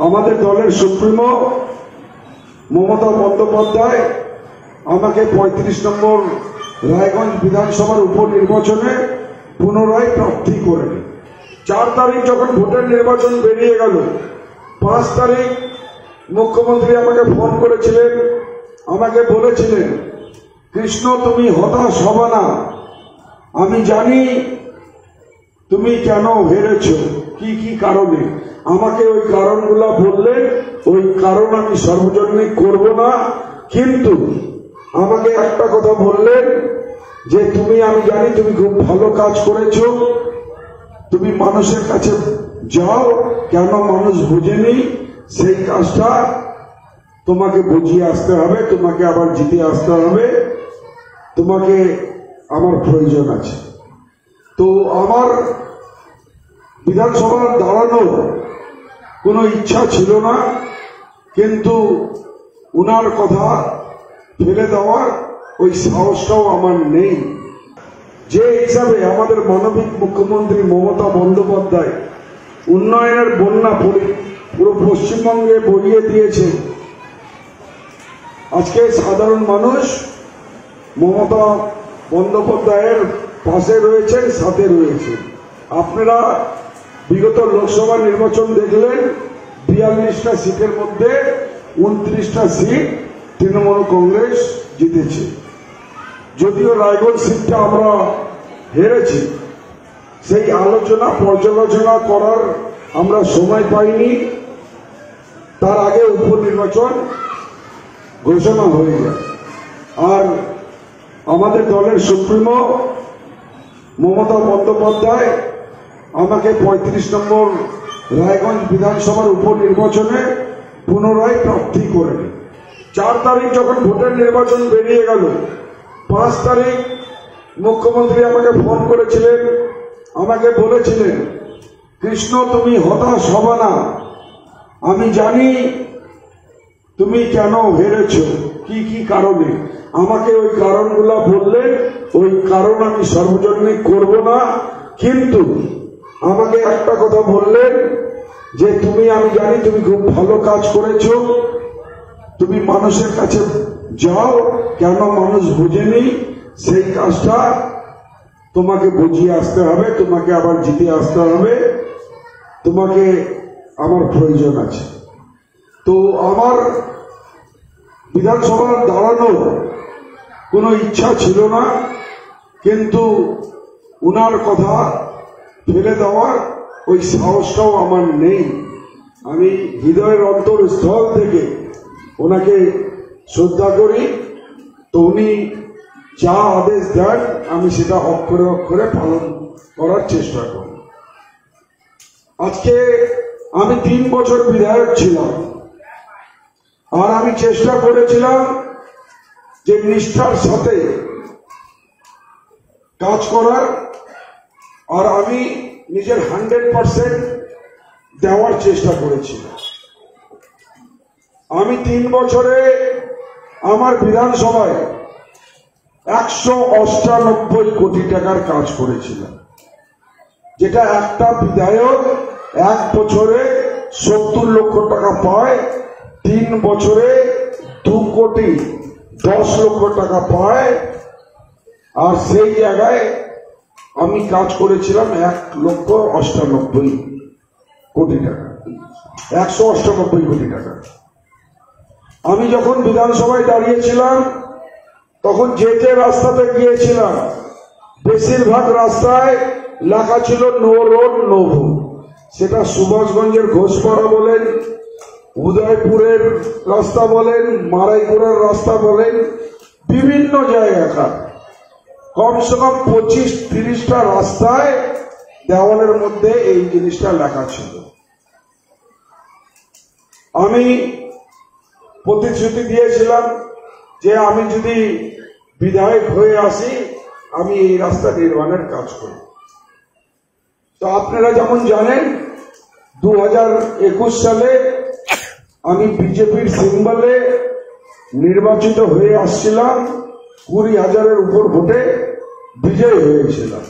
আমাদের দলের সুপ্রিমো মমতা বন্দ্যোপাধ্যায় আমাকে ৩৫ নম্বর রায়গঞ্জ বিধানসভার উপনির্বাচনে পুনরায় প্রার্থী করেন। ৪ তারিখ যখন ভোটের নির্বাচন বেরিয়ে গেল, ৫ তারিখ মুখ্যমন্ত্রী আমাকে ফোন করেছিলেন, আমাকে বলেছিলেন, কৃষ্ণ তুমি হতাশ হবে না, আমি জানি তুমি কেন হেরেছ, কি কি কারণে। আমাকে ওই কারণগুলো বললেন, ওই কারণ আমি সর্বজনীন করব না, কিন্তু আমাকে একটা কথা বললেন যে আমি জানি তুমি খুব ভালো কাজ করেছো, তুমি মানুষের কাছে যাও, কেন মানুষ বোঝেনি সেই কাজটা তোমাকে বুঝিয়ে আসতে হবে, তোমাকে আবার জিতে আসতে হবে, তোমাকে আমার প্রয়োজন আছে। তো আমার বিধানসভার দাঁড়ানোর কোনো ইচ্ছা ছিল না, কিন্তু উনার কথা ফেলে দেওয়ার ওই সাহসটাও আমার নেই। যে হিসাবে আমাদের মানবিক মুখ্যমন্ত্রী মমতা বন্দ্যোপাধ্যায় উন্নয়নের বন্যা পুরো পশ্চিমবঙ্গে বইয়ে দিয়েছে, আজকে সাধারণ মানুষ মমতা বন্দ্যোপাধ্যায়ের পাশে রয়েছেন, সাথে রয়েছে। আপনারা বিগত লোকসভা নির্বাচন দেখলেন, ৪২টা সিটের মধ্যে ২৯টা সিট তৃণমূল কংগ্রেস জিতেছে। যদিও রায়গঞ্জ সিটটা আমরা হেরেছি, সেই আলোচনা পর্যালোচনা করার আমরা সময় পাইনি, তার আগে উপনির্বাচন ঘোষণা হয়ে যায়। আর আমাদের দলের সুপ্রিমো মমতা বন্দ্যোপাধ্যায় আমাকে ৩৫ নম্বর রায়গঞ্জ বিধানসভার উপনির্বাচনে পুনরায় প্রার্থী করেন। ৪ তারিখ যখন ভোটের নির্বাচন বেরিয়ে গেল, ৫ তারিখ মুখ্যমন্ত্রী আমাকে ফোন করেছিলেন, আমাকে বলেছিলেন, কৃষ্ণ তুমি হতাশ হবে না, আমি জানি তুমি কেন হেরেছ, কি কি কারণে। আমাকে ওই কারণগুলো বললেন, ওই কারণ আমি সর্বজনীন করব না, কিন্তু আমাকে একটা কথা বললেন যে আমি জানি তুমি খুব ভালো কাজ করেছো, তুমি মানুষের কাছে যাও, কেন মানুষ বোঝেনি সেই কাজটা তোমাকে বুঝিয়ে আসতে হবে, তোমাকে আবার জিতে আসতে হবে, তোমাকে আমার প্রয়োজন আছে। তো আমার বিধানসভার দাঁড়ানোর কোনো ইচ্ছা ছিল না, কিন্তু উনার কথা ফেলে দেওয়ার ওই সাহসটাও আমার নেই। আমি হৃদয়ের অন্তরস্থল থেকে ওনাকে শ্রদ্ধা করি, তো উনি যা আদেশ দেন আমি সেটা অক্ষরে অক্ষরে পালন করার চেষ্টা করি। আজকে আমি ৩ বছর বিধায়ক ছিলাম, আর আমি চেষ্টা করেছিলাম যে নিষ্ঠার সাথে কাজ করার, আর আমি নিজের 100% দেওয়ার চেষ্টা করেছিলাম। আমি ৩ বছরে আমার বিধানসভায় ১৯৮ কোটি টাকার কাজ করেছিলাম, যেটা একটা বিধায়ক 1 বছরে ৭০ লক্ষ টাকা পায়, 3 বছরে ২,১০,০০,০০০ টাকা পায়। আর সেই জায়গায় আমি কাজ করেছিলাম ১,৯৮ কোটি টাকা, ১৯৮ কোটি টাকা। আমি যখন বিধানসভায় দাঁড়িয়েছিলাম, তখন যে রাস্তাতে গিয়েছিলাম, বেশিরভাগ রাস্তায় লেখা ছিল নো রোড নো ভোট। সেটা সুভাষগঞ্জের ঘোষপাড়া বলেন, উদয়পুরের রাস্তা বলেন, মারাইপুরের রাস্তা বলেন, বিভিন্ন জায়গায় কমসে কম ২৫-৩০টা রাস্তায় দেওয়ালের মধ্যে এই জিনিসটা লেখা ছিল। আমি প্রতিশ্রুতি দিয়েছিলাম যে আমি যদি বিধায়ক হয়ে আসি, আমি এই রাস্তা নির্মাণের কাজ করব। তো আপনারা যেমন জানেন, ২০২১ সালে আমি বিজেপির সিম্বলে নির্বাচিত হয়ে আসছিলাম, ২০,০০০-এর উপর ভোটে বিজয়ী হয়েছিলাম।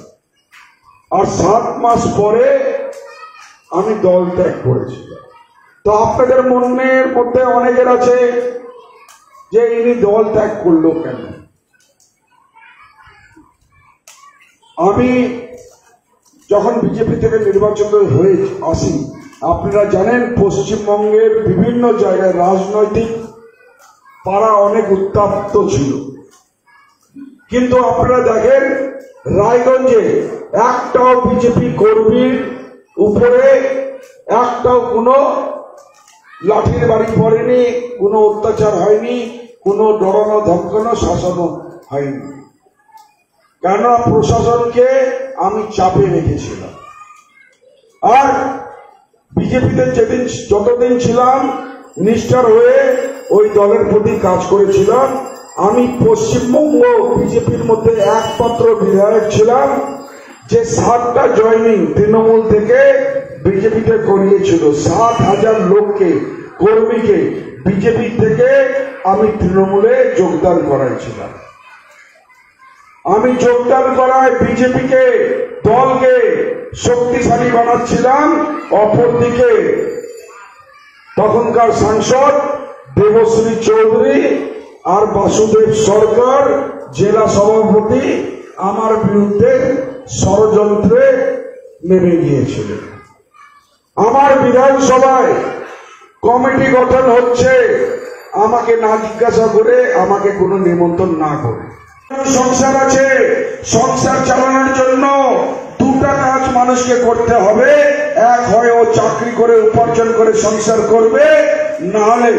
আর 7 মাস পরে আমি দল ত্যাগ করেছিলাম। তো আপনাদের মনের মধ্যে অনেকের আছে যে ইনি দল ত্যাগ করলো কেন। আমি যখন বিজেপি থেকে নির্বাচিত হয়ে আসি, আপনারা জানেন পশ্চিমবঙ্গের বিভিন্ন জায়গায় রাজনৈতিক পাড়া অনেক উত্তপ্ত ছিল, কিন্তু আপনারা দেখেন রায়গঞ্জে একটাও বিজেপি কর্মীর উপরে একটাও কোনো লাঠির বাড়ি পড়েনি, কোনো অত্যাচার হয়নি, কোনো ডরানো ধমকানো শাসানো হয়নি। কেননা প্রশাসনকে আমি চাপে রেখেছিলাম। আর বিজেপিতে যেদিন যতদিন ছিলাম নিষ্ঠার হয়ে ওই দলের প্রতি কাজ করেছিলাম। আমি পশ্চিমবঙ্গ বিজেপির মধ্যে একমাত্র বিধায়ক ছিলাম যে 7টা জয়েনিং তৃণমূল থেকে বিজেপিতে করিয়েছিল। 7,000 লোককে, কর্মীকে বিজেপি থেকে আমি তৃণমূলে যোগদান করাইছিলাম। আমি যোগদান করায় বিজেপিকে দলকে শক্তিশালী বানাচ্ছিলাম। অপরদিকে তখনকার সাংসদ দেবশ্রী চৌধুরী আর বাসুদেব সরকার জেলা সভাপতি আমার বিরুদ্ধে ষড়যন্ত্রে নেমে গিয়েছিলেন। আমার বিধানসভায় কমিটি গঠন হচ্ছে আমাকে না জিজ্ঞাসা করে, আমাকে কোনো নিমন্ত্রণ না করে। সংসার আছে, সংসার চালানোর জন্য দুটা কাজ মানুষকে করতে হবে। এক হয় ও চাকরি করে উপার্জন করে সংসার করবে, না হলে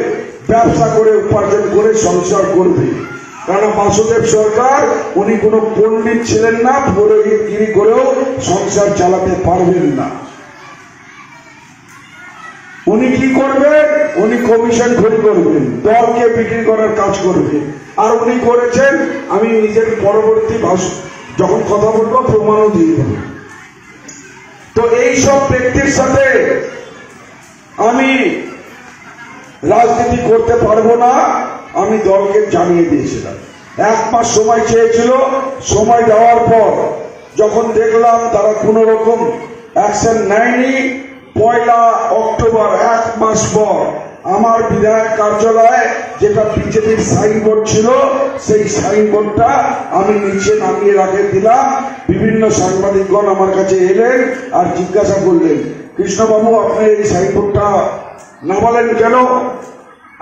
ব্যবসা করে উপার্জন করে সংসার করবে। কারণ বাসুদেব সরকার উনি কোনো পণ্ডিত ছিলেন না, পুরোহিতগিরি করেও সংসার চালাতে পারবেন না। উনি কি করবেন? উনি কমিশন খড়ি করবেন, দলকে বিক্রি করার কাজ করবেন। আর উনি করেছেন, আমি নিজের পরবর্তী যখন কথা বলবো প্রমাণও দিয়ে দেব। তো এইসব ব্যক্তির সাথে আমি রাজনীতি করতে পারবো না, আমি দলকে জানিয়ে দিয়েছিলাম। 1 মাস সময় চেয়েছিল। সময় দেওয়ার পর যখন দেখলাম তারা কোন রকম অ্যাকশন নেয়নি, 1 অক্টোবর 1 মাস পর আমার বিধায়ক কার্যালয়ে যেটা বিজেপির সাইনবোর্ড ছিল, সেই সাইনবোর্ডটা আমি নিচে নামিয়ে রাখে দিলাম। বিভিন্ন সাংবাদিকগণ আমার কাছে এলেন আর জিজ্ঞাসা করলেন, কৃষ্ণবাবু আপনি এই সাইনবোর্ডটা নামালেন কেন?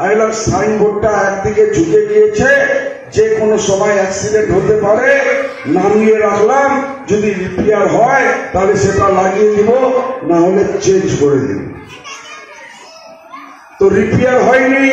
আইলার সাইনবোর্ডটা একদিকে ঝুঁকে গিয়েছে, যে কোনো সময় অ্যাক্সিডেন্ট হতে পারে, নামিয়ে রাখলাম। যদি রিপেয়ার হয় তাহলে সেটা লাগিয়ে দিব, না হলে চেঞ্জ করে দিব। তো রিপেয়ার হয়নি।